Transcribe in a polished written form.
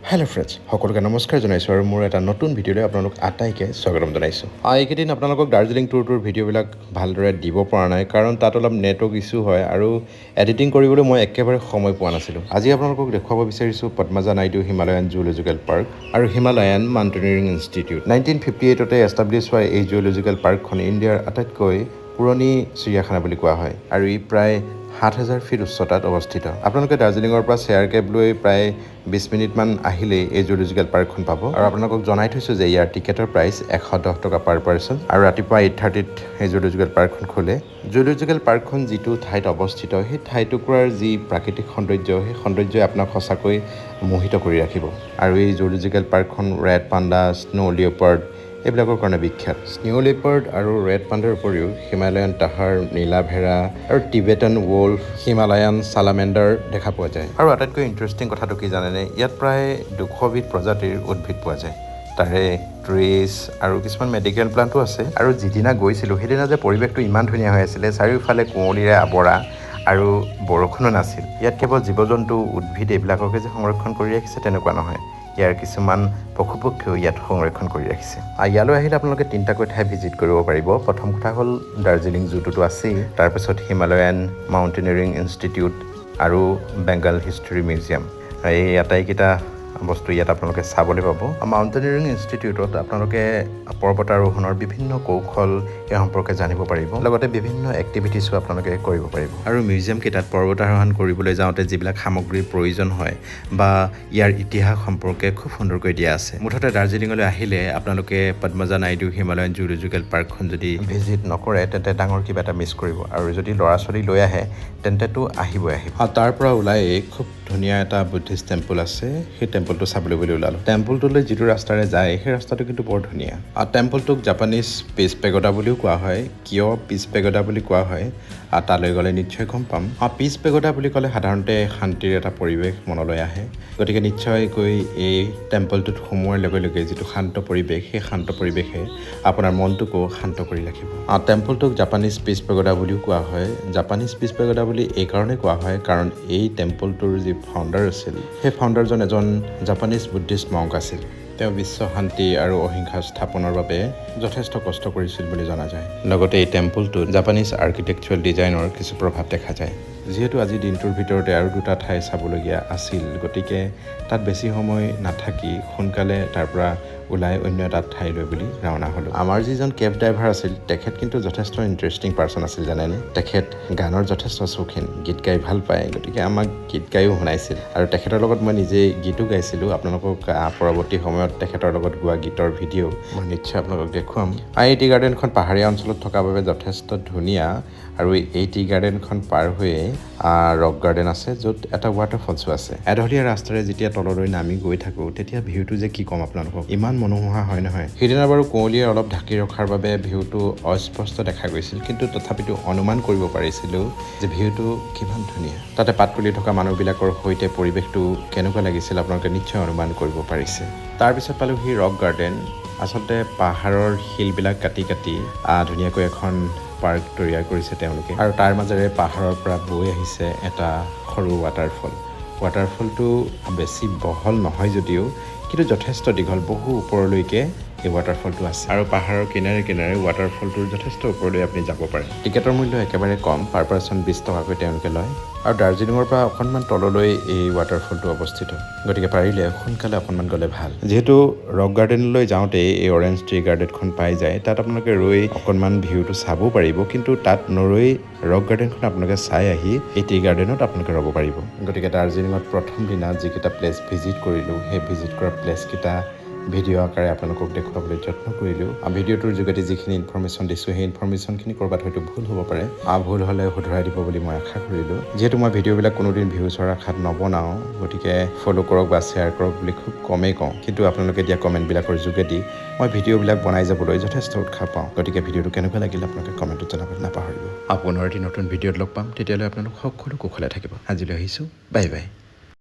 Hello' friends, সকলোকে নমস্কাৰ জনাইছোঁ আৰু মোৰ এটা নতুন ভিডিঅ'লৈ আপোনালোক আটাইকে স্বাগতম জনাইছোঁ। এইকেইদিন আপোনালোকক দাৰ্জিলিং টুৰটোৰ ভিডিঅ'বিলাক ভালদৰে দিব পৰা নাই, কাৰণ তাত অলপ নেটৱৰ্ক ইছ্যু হয় আৰু এডিটিং কৰিবলৈ মই একেবাৰে সময় পোৱা নাছিলোঁ। আজি আপোনালোকক দেখুৱাব বিচাৰিছোঁ Padmaja Naidu Himalayan zoological park আৰু হিমালয়ান মাউণ্টেইনিয়াৰিং ইনষ্টিটিউট। 1958 এষ্টাব্লিছ হোৱা এই জুলজিকেল পাৰ্কখন ইণ্ডিয়াৰ আটাইতকৈ পুৰণি চিৰিয়াখানা বুলি কোৱা হয় আৰু ই প্ৰায় ৭,০০০ ফিট উচ্চতাত অৱস্থিত। আপোনালোকে দাৰ্জিলিঙৰ পৰা চেয়াৰ কেব লৈ প্ৰায় ২০ মিনিটমান আহিলেই এই জুলজিকেল পাৰ্কখন পাব আৰু আপোনালোকক জনাই থৈছোঁ যে ইয়াৰ টিকেটৰ প্ৰাইচ ১১০ টকা পাৰ পাৰ্চন আৰু ৰাতিপুৱা 8:30ত এই জুলজিকেল পাৰ্কখন খোলে। জুলজিকেল পাৰ্কখন যিটো ঠাইত অৱস্থিত সেই ঠাইটুকুৰাৰ যি প্ৰাকৃতিক সৌন্দৰ্য, সেই সৌন্দৰ্যই আপোনাক সঁচাকৈ মোহিত কৰি ৰাখিব। আৰু এই জুলজিকেল পাৰ্কখন ৰেড পাণ্ডা, স্ন' লিঅ'পাৰ্ড এইবিলাকৰ কাৰণে বিখ্যাত। স্ন' লিঅ'পাৰ্ড আৰু ৰেড পাণ্ডাৰ উপৰিও হিমালয়ান তাহাৰ, নীলা ভেড়া আৰু টিবেটান wolf, হিমালয়ান চালামেণ্ডাৰ দেখা পোৱা যায়। আৰু আটাইতকৈ ইণ্টাৰেষ্টিং কথাটো কি জানেনে, ইয়াত প্ৰায় ২০০বিধ প্ৰজাতিৰ উদ্ভিদ পোৱা যায়। তাৰে ট্ৰিজ আৰু কিছুমান মেডিকেল প্লাণ্টো আছে। আৰু যিদিনা গৈছিলোঁ সেইদিনা যে পৰিৱেশটো ইমান ধুনীয়া হৈ আছিলে, চাৰিওফালে কুঁৱলীৰে আৱৰা আৰু বৰষুণো নাছিল। ইয়াত কেৱল জীৱ জন্তু, উদ্ভিদ এইবিলাককে যে সংৰক্ষণ কৰি ৰাখিছে তেনেকুৱা নহয়, ইয়াৰ কিছুমান পশু পক্ষীও ইয়াত সংৰক্ষণ কৰি ৰাখিছে। ইয়ালৈ আহিলে আপোনালোকে ৩টাকৈ ঠাই ভিজিট কৰিব পাৰিব। প্ৰথম কথা হ'ল দাৰ্জিলিং জুটোতো আছেই, তাৰপিছত হিমালয়ান মাউণ্টেইনিয়াৰিং ইনষ্টিটিউট আৰু বেংগল হিষ্টৰী মিউজিয়াম। এই আটাইকেইটা বস্তু ইয়াত আপোনালোকে চাবলৈ পাব। মাউণ্টেইনিয়াৰিং ইনষ্টিটিউটত আপোনালোকে পৰ্বতাৰোহণৰ বিভিন্ন কৌশল এই সম্পৰ্কে জানিব পাৰিব, লগতে বিভিন্ন এক্টিভিটিছো আপোনালোকে কৰিব পাৰিব। আৰু মিউজিয়ামকেইটাত পৰ্বতাৰোহণ কৰিবলৈ যাওঁতে যিবিলাক সামগ্ৰীৰ প্ৰয়োজন হয় বা ইয়াৰ ইতিহাস সম্পৰ্কে খুব সুন্দৰকৈ দিয়া আছে। মুঠতে দাৰ্জিলিঙলৈ আহিলে আপোনালোকে পদ্মাজা নাইডু হিমালয়ান জুলজিকেল পাৰ্কখন যদি ভিজিট নকৰে তেন্তে ডাঙৰ কিবা এটা মিছ কৰিব। আৰু যদি ল'ৰা ছোৱালী লৈ আহে তেন্তেতো আহিবই। তাৰ পৰা ওলাই খুব ধুনীয়া এটা বুদ্ধিষ্ট টেম্পল আছে, সেই টেম্পলটো চাবলৈ বুলি ওলালোঁ। টেম্পলটোলৈ যিটো ৰাস্তাৰে যায় সেই ৰাস্তাটো কিন্তু বৰ ধুনীয়া। টেম্পলটোক জাপানীজ পিচ পেগোডা বুলিও কোৱা হয়। কিয় পিচ পেগোডা বুলি কোৱা হয় তালৈ গ'লে নিশ্চয় গম পাম। পিচ পেগোডা বুলি ক'লে সাধাৰণতে শান্তিৰ এটা পৰিৱেশ মনলৈ আহে, গতিকে নিশ্চয়কৈ এই টেম্পলটোত সোমোৱাৰ লগে লগে যিটো শান্ত পৰিৱেশ, সেই শান্ত পৰিৱেশে আপোনাৰ মনটোকো শান্ত কৰি ৰাখিব। টেম্পলটোক জাপানীজ পিচ পেগোডা বুলিও কোৱা হয়। জাপানীজ পিচ পেগোডা বুলি এইকাৰণে কোৱা হয় কাৰণ এই টেম্পলটোৰ যি ফাউণ্ডাৰ আছিল, সেই ফাউণ্ডাৰজন এজন জাপানীজ বুদ্ধিষ্ট মংক আছিল। তেওঁ বিশ্ব শান্তি আৰু অহিংসা স্থাপনৰ বাবে যথেষ্ট কষ্ট কৰিছিল বুলি জনা যায়। লগতে এই টেম্পলটোত জাপানীজ আৰ্কিটেকচাৰেল ডিজাইনৰ কিছু প্ৰভাৱ দেখা যায়। যিহেতু আজি দিনটোৰ ভিতৰতে আৰু 2টা ঠাই চাবলগীয়া আছিল, গতিকে তাত বেছি সময় নাথাকি সোনকালে তাৰ পৰা ওলাই অন্য এটা ঠাইলৈ বুলি ৰাওনা হ'লোঁ। আমাৰ যিজন কেব ড্ৰাইভাৰ আছিল তেখেত কিন্তু যথেষ্ট ইণ্টাৰেষ্টিং পাৰ্চন আছিল জানেনে। তেখেত গানৰ যথেষ্ট চৌখিন, গীত গাই ভাল পায়, গতিকে আমাক গীত গায়ো শুনাইছিল আৰু তেখেতৰ লগত মই নিজেই গীতো গাইছিলোঁ। আপোনালোকক পৰৱৰ্তী সময়ত তেখেতৰ লগত গোৱা গীতৰ ভিডিঅ' মই নিশ্চয় আপোনালোকক দেখুৱাম। এই টি গাৰ্ডেনখন পাহাৰীয়া অঞ্চলত থকাৰ বাবে যথেষ্ট ধুনীয়া। আৰু এই টি গাৰ্ডেনখন পাৰ হৈয়ে ৰক গাৰ্ডেন আছে, য'ত এটা ৱাটাৰফলছো আছে। এঢলীয়া ৰাস্তাৰে যেতিয়া তললৈ নামি গৈ থাকোঁ তেতিয়া ভিউটো যে কি ক'ম আপোনালোকক, ইমান মনোমোহা হয় নহয়। সেইদিনা বাৰু কুঁৱলীয়ে অলপ ঢাকি ৰখাৰ বাবে ভিউটো অস্পষ্ট দেখা গৈছিল, কিন্তু তথাপিতো অনুমান কৰিব পাৰিছিলোঁ যে ভিউটো কিমান ধুনীয়া। তাতে পাতকুলি থকা মানুহবিলাকৰ সৈতে পৰিৱেশটো কেনেকুৱা লাগিছিল আপোনালোকে নিশ্চয় অনুমান কৰিব পাৰিছে। তাৰপিছত পালোঁ সি ৰক গাৰ্ডেন। আচলতে পাহাৰৰ শিলবিলাক কাটি কাটি ধুনীয়াকৈ এখন পাৰ্ক তৈয়াৰ কৰিছে তেওঁলোকে, আৰু তাৰ মাজেৰে পাহাৰৰ পৰা বৈ আহিছে এটা সৰু ৱাটাৰফলটো বেছি বহল নহয় যদিও কিন্তু যথেষ্ট দীঘল, বহু ওপৰলৈকে এই ৱাটাৰফলটো আছে। আৰু পাহাৰৰ কিনাৰে কিনাৰে ৱাটাৰফলটোৰ যথেষ্ট ওপৰলৈ আপুনি যাব পাৰে। টিকেটৰ মূল্য একেবাৰে কম, পাৰ পাৰ্চন 20 টকাকৈ তেওঁলোকে লয়। আৰু দাৰ্জিলিঙৰ পৰা অকণমান তললৈ এই ৱাটাৰফলটো অৱস্থিত, গতিকে পাৰিলে সোনকালে অকণমান গ'লে ভাল। যিহেতু ৰক গাৰ্ডেনলৈ যাওঁতে এই অৰেঞ্জ টি গাৰ্ডেনখন পাই যায়, তাত আপোনালোকে ৰৈ অকণমান ভিউটো চাবও পাৰিব, কিন্তু তাত নৰৈ ৰক গাৰ্ডেনখন আপোনালোকে চাই আহি এই টি গাৰ্ডেনত আপোনালোকে ৰ'ব পাৰিব। গতিকে দাৰ্জিলিঙত প্ৰথম দিনা যিকেইটা প্লেচ ভিজিট কৰিলোঁ, সেই ভিজিট কৰা প্লেচকেইটা ভিডিঅ' আকাৰে আপোনালোকক দেখুৱাবলৈ যত্ন কৰিলোঁ। ভিডিঅ'টোৰ যোগেদি যিখিনি ইনফৰ্মেশ্যন দিছোঁ সেই ইনফৰ্মেশ্যনখিনি ক'ৰবাত হয়তো ভুল হ'ব পাৰে। ভুল হ'লে শুধৰাই দিব বুলি মই আশা কৰিলোঁ। যিহেতু মই ভিডিঅ'বিলাক কোনোদিন ভিউচৰ আশাত নবনাওঁ, গতিকে ফ'ল' কৰক বা শ্বেয়াৰ কৰক বুলি খুব কমেই কওঁ, কিন্তু আপোনালোকে দিয়া কমেণ্টবিলাকৰ যোগেদি মই ভিডিঅ'বিলাক বনাই যাবলৈ যথেষ্ট উৎসাহ পাওঁ। গতিকে ভিডিঅ'টো কেনেকুৱা লাগিল আপোনালোকে কমেণ্টত জনাবলৈ নাপাহৰিব। পুনৰ এটি নতুন ভিডিঅ'ত লগ পাম, তেতিয়ালৈ আপোনালোক সকলো কুশলে থাকিব। আজিলৈ আহিছোঁ, বাই বাই।